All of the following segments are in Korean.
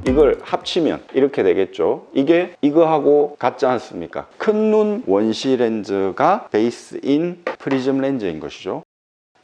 이걸 합치면 이렇게 되겠죠. 이게 이거하고 같지 않습니까? 큰 눈 원시 렌즈가 베이스인 프리즘 렌즈인 것이죠.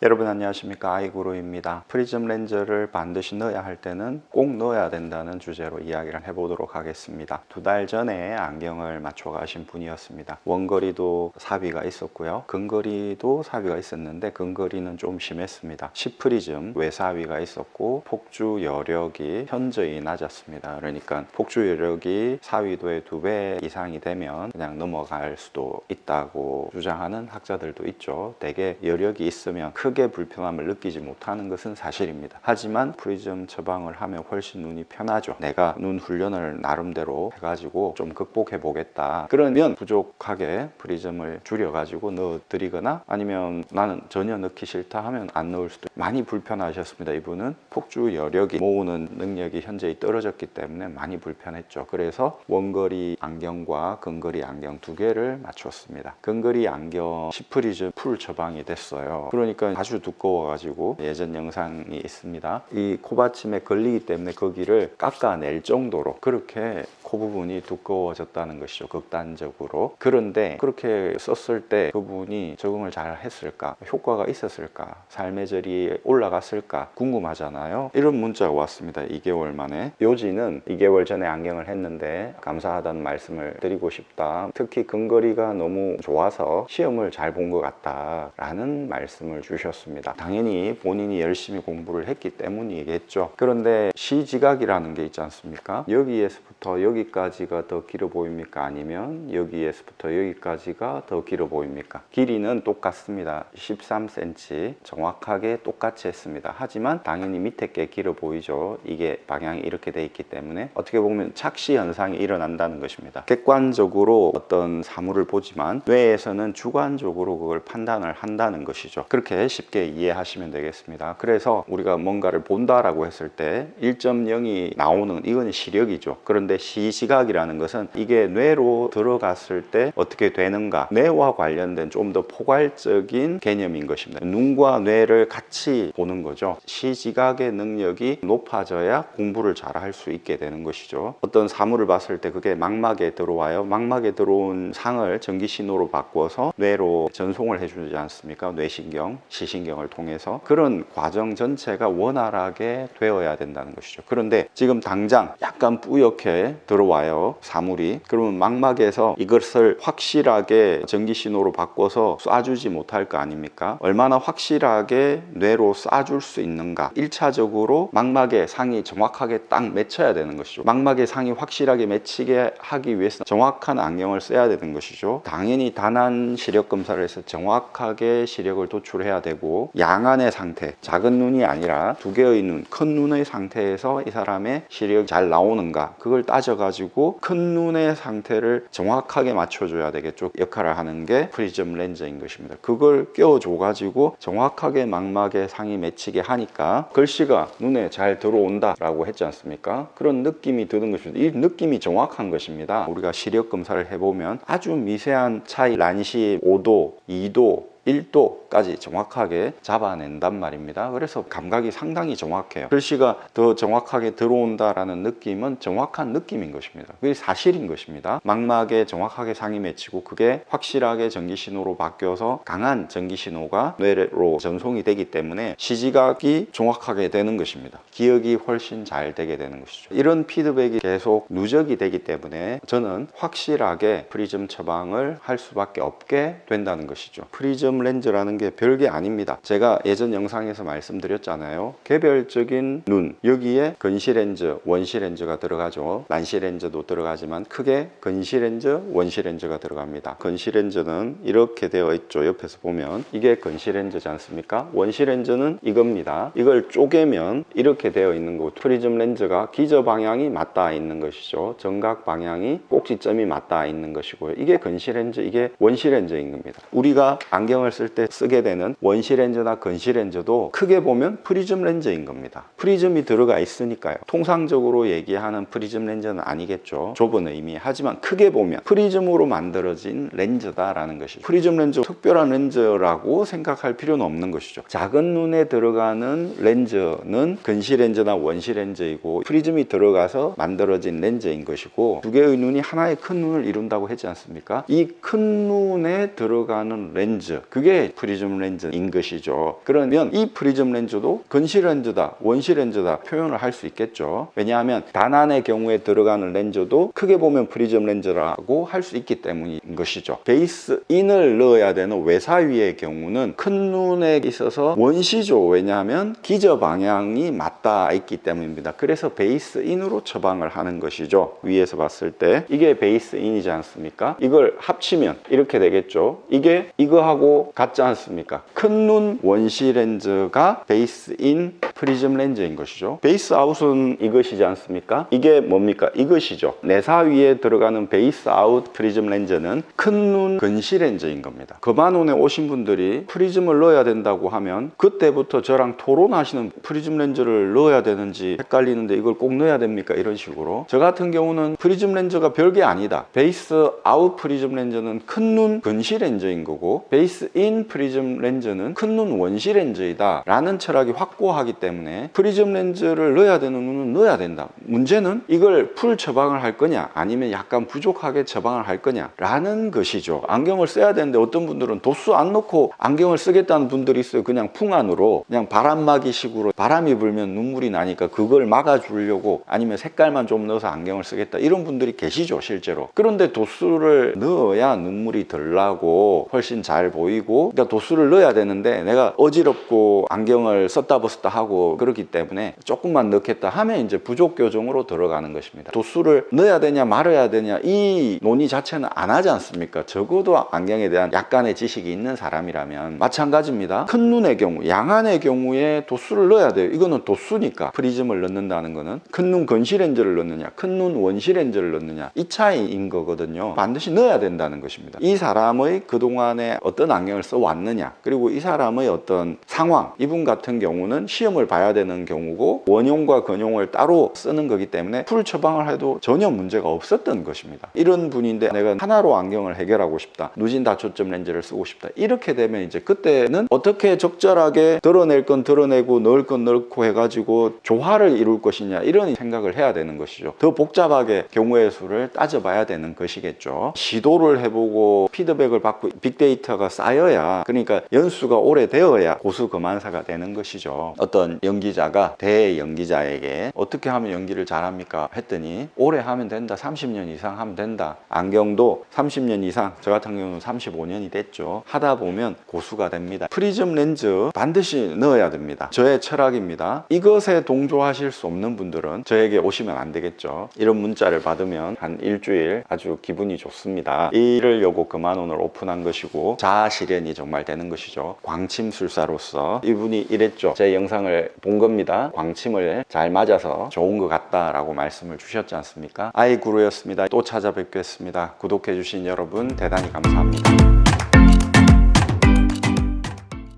여러분 안녕하십니까, 아이구루입니다. 프리즘 렌즈를 반드시 넣어야 할 때는 꼭 넣어야 된다는 주제로 이야기를 해보도록 하겠습니다. 2달 전에 안경을 맞춰 가신 분이었습니다. 원거리도 삽입가 있었고요, 근거리도 삽입가 있었는데 근거리는 좀 심했습니다. 10프리즘 외삽입가 있었고 폭주 여력이 현저히 낮았습니다. 그러니까 폭주 여력이 사위도의 2배 이상이 되면 그냥 넘어갈 수도 있다고 주장하는 학자들도 있죠. 대개 여력이 있으면 크게 불편함을 느끼지 못하는 것은 사실입니다. 하지만 프리즘 처방을 하면 훨씬 눈이 편하죠. 내가 눈 훈련을 나름대로 해가지고 좀 극복해 보겠다, 그러면 부족하게 프리즘을 줄여가지고 넣어드리거나, 아니면 나는 전혀 넣기 싫다 하면 안 넣을 수도. 많이 불편하셨습니다. 이분은 폭주 여력이 모으는 능력이 현저히 떨어졌기 때문에 많이 불편했죠. 그래서 원거리 안경과 근거리 안경 2개를 맞췄습니다. 근거리 안경 10프리즘 풀 처방이 됐어요. 그러니까 아주 두꺼워가지고 예전 영상이 있습니다. 이 코받침에 걸리기 때문에 거기를 깎아낼 정도로 그렇게 코 부분이 두꺼워졌다는 것이죠, 극단적으로. 그런데 그렇게 썼을 때 그분이 적응을 잘 했을까, 효과가 있었을까, 삶의 질이 올라갔을까 궁금하잖아요. 이런 문자가 왔습니다. 2개월 만에. 요지는 2개월 전에 안경을 했는데 감사하다는 말씀을 드리고 싶다. 특히 근거리가 너무 좋아서 시험을 잘 본 것 같다 라는 말씀을 주셨습니다. 당연히 본인이 열심히 공부를 했기 때문이겠죠. 그런데 시지각이라는 게 있지 않습니까? 여기에서부터 여기까지가 더 길어 보입니까? 아니면 여기에서부터 여기까지가 더 길어 보입니까? 길이는 똑같습니다. 13cm 정확하게 똑같이 했습니다. 하지만 당연히 밑에 게 길어 보이죠. 이게 방향이 이렇게 돼 있기 때문에 어떻게 보면 착시 현상이 일어난다는 것입니다. 객관적으로 어떤 사물을 보지만 뇌에서는 주관적으로 그걸 판단을 한다는 것이죠. 그렇게 쉽게 이해하시면 되겠습니다. 그래서 우리가 뭔가를 본다라고 했을 때 1.0이 나오는, 이건 시력이죠. 그런데 시시각이라는 것은 이게 뇌로 들어갔을 때 어떻게 되는가, 뇌와 관련된 좀 더 포괄적인 개념인 것입니다. 눈과 뇌를 같이 보는 거죠. 시지각의 능력이 높아져야 공부를 잘 할 수 있게 되는 것이죠. 어떤 사물을 봤을 때 그게 망막에 들어와요. 망막에 들어온 상을 전기신호로 바꿔서 뇌로 전송을 해주지 않습니까? 뇌신경, 시신경을 통해서. 그런 과정 전체가 원활하게 되어야 된다는 것이죠. 그런데 지금 당장 약간 뿌옇게 들어와요, 사물이. 그러면 망막에서 이것을 확실하게 전기신호로 바꿔서 쏴주지 못할 거 아닙니까? 얼마나 확실하게 뇌로 쏴줄 수 있는가. 1차적으로 망막에 상이 정확하게 딱 맺혀야 되는 것이죠. 망막에 상이 확실하게 맺히게 하기 위해서 정확한 안경을 써야 되는 것이죠. 당연히 단안 시력 검사를 해서 정확하게 시력을 도출해야 되고, 양안의 상태, 작은 눈이 아니라 2개의 눈, 큰 눈의 상태에서 이 사람의 시력이 잘 나오는가, 그걸 따져가지고 큰 눈의 상태를 정확하게 맞춰줘야 되겠죠. 역할을 하는 게 프리즘 렌즈인 것입니다. 그걸 껴줘가지고 정확하게 망막에 상이 맺히게 하니까 글씨가 눈에 잘 들어온다 라고 했지 않습니까? 그런 느낌이 드는 것입니다. 이 느낌이 정확한 것입니다. 우리가 시력 검사를 해보면 아주 미세한 차이, 란시 5도, 2도, 1도까지 정확하게 잡아낸단 말입니다. 그래서 감각이 상당히 정확해요. 글씨가 더 정확하게 들어온다라는 느낌은 정확한 느낌인 것입니다. 그게 사실인 것입니다. 망막에 정확하게 상이 맺히고 그게 확실하게 전기신호로 바뀌어서 강한 전기신호가 뇌로 전송이 되기 때문에 시지각이 정확하게 되는 것입니다. 기억이 훨씬 잘 되게 되는 것이죠. 이런 피드백이 계속 누적이 되기 때문에 저는 확실하게 프리즘 처방을 할 수밖에 없게 된다는 것이죠. 프리즘 렌즈라는 게 별게 아닙니다. 제가 예전 영상에서 말씀드렸잖아요. 개별적인 눈, 여기에 근시 렌즈, 원시 렌즈가 들어가죠. 난시 렌즈도 들어가지만 크게 근시 렌즈, 원시 렌즈가 들어갑니다. 근시 렌즈는 이렇게 되어 있죠. 옆에서 보면 이게 근시 렌즈지 않습니까? 원시 렌즈는 이겁니다. 이걸 쪼개면 이렇게 되어 있는 거고, 프리즘 렌즈가 기저 방향이 맞닿아 있는 것이죠. 정각 방향이 꼭지점이 맞닿아 있는 것이고요. 이게 근시 렌즈, 이게 원시 렌즈인 겁니다. 우리가 안경을 안경을 쓸 때 쓰게 되는 원시 렌즈나 건시 렌즈도 크게 보면 프리즘 렌즈인 겁니다. 프리즘이 들어가 있으니까요. 통상적으로 얘기하는 프리즘 렌즈는 아니겠죠. 좁은 의미. 하지만 크게 보면 프리즘으로 만들어진 렌즈다라는 것이죠. 프리즘 렌즈 특별한 렌즈라고 생각할 필요는 없는 것이죠. 작은 눈에 들어가는 렌즈는 건시 렌즈나 원시 렌즈이고 프리즘이 들어가서 만들어진 렌즈인 것이고 두 개의 눈이 하나의 큰 눈을 이룬다고 했지 않습니까? 이 큰 눈에 들어가는 렌즈, 그게 프리즘 렌즈인 것이죠. 그러면 이 프리즘 렌즈도 건시 렌즈다, 원시 렌즈다 표현을 할 수 있겠죠. 왜냐하면 단안의 경우에 들어가는 렌즈도 크게 보면 프리즘 렌즈라고 할 수 있기 때문인 것이죠. 베이스 인을 넣어야 되는 외사위의 경우는 큰 눈에 있어서 원시죠. 왜냐하면 기저 방향이 맞닿아 있기 때문입니다. 그래서 베이스 인으로 처방을 하는 것이죠. 위에서 봤을 때 이게 베이스 인이지 않습니까? 이걸 합치면 이렇게 되겠죠. 이게 이거하고 같지 않습니까? 큰 눈 원시 렌즈가 베이스 인 프리즘 렌즈인 것이죠. 베이스 아웃은 이것이지 않습니까? 이게 뭡니까? 이것이죠. 내사위에 들어가는 베이스 아웃 프리즘 렌즈는 큰 눈 건시 렌즈인 겁니다. 거만원에 오신 분들이 프리즘을 넣어야 된다고 하면 그때부터 저랑 토론하시는, 프리즘 렌즈를 넣어야 되는지 헷갈리는데 이걸 꼭 넣어야 됩니까? 이런 식으로. 저 같은 경우는 프리즘 렌즈가 별게 아니다. 베이스 아웃 프리즘 렌즈는 큰 눈 건시 렌즈인 거고 베이스 인 프리즘 렌즈는 큰 눈 원시 렌즈이다 라는 철학이 확고하기 때문에 프리즘 렌즈를 넣어야 되는 눈은 넣어야 된다. 문제는 이걸 풀 처방을 할 거냐 아니면 약간 부족하게 처방을 할 거냐 라는 것이죠. 안경을 써야 되는데 어떤 분들은 도수 안 넣고 안경을 쓰겠다는 분들이 있어요. 그냥 풍안으로, 그냥 바람막이 식으로 바람이 불면 눈물이 나니까 그걸 막아주려고, 아니면 색깔만 좀 넣어서 안경을 쓰겠다, 이런 분들이 계시죠 실제로. 그런데 도수를 넣어야 눈물이 덜 나고 훨씬 잘 보이고, 그러니까 도수를 넣어야 되는데 내가 어지럽고 안경을 썼다 벗었다 하고 그렇기 때문에 조금만 넣겠다 하면 이제 부족 교정으로 들어가는 것입니다. 도수를 넣어야 되냐 말아야 되냐 이 논의 자체는 안 하지 않습니까? 적어도 안경에 대한 약간의 지식이 있는 사람이라면. 마찬가지입니다. 큰 눈의 경우, 양안의 경우에 도수를 넣어야 돼요. 이거는 도수니까. 프리즘을 넣는다는 거는 큰 눈 건시 렌즈를 넣느냐 큰 눈 원시 렌즈를 넣느냐 이 차이인 거거든요. 반드시 넣어야 된다는 것입니다. 이 사람의 그동안에 어떤 안경을 써왔느냐, 그리고 이 사람의 어떤 상황, 이분 같은 경우는 시험을 봐야 되는 경우고 원용과 건용을 따로 쓰는 거기 때문에 풀 처방을 해도 전혀 문제가 없었던 것입니다. 이런 분인데 내가 하나로 안경을 해결하고 싶다, 누진 다초점 렌즈를 쓰고 싶다, 이렇게 되면 이제 그때는 어떻게 적절하게 드러낼 건 드러내고 넣을 건 넣고 해가지고 조화를 이룰 것이냐, 이런 생각을 해야 되는 것이죠. 더 복잡하게 경우의 수를 따져봐야 되는 것이겠죠. 시도를 해보고 피드백을 받고 빅데이터가 쌓여야, 그러니까 연수가 오래되어야 고수 그만사가 되는 것이죠. 어떤 연기자가 대연기자에게 어떻게 하면 연기를 잘합니까? 했더니 오래 하면 된다, 30년 이상 하면 된다. 안경도 30년 이상, 저 같은 경우는 35년이 됐죠. 하다 보면 고수가 됩니다. 프리즘 렌즈 반드시 넣어야 됩니다. 저의 철학입니다. 이것에 동조하실 수 없는 분들은 저에게 오시면 안 되겠죠. 이런 문자를 받으면 한 일주일 아주 기분이 좋습니다. 이러려고 그만원을 오픈한 것이고 자아실현이 정말 되는 것이죠. 광침술사로서 이분이 이랬죠. 제 영상을 본 겁니다. 광침을 잘 맞아서 좋은 것 같다라고 말씀을 주셨지 않습니까? 아이구루였습니다. 또 찾아뵙겠습니다. 구독해주신 여러분 대단히 감사합니다.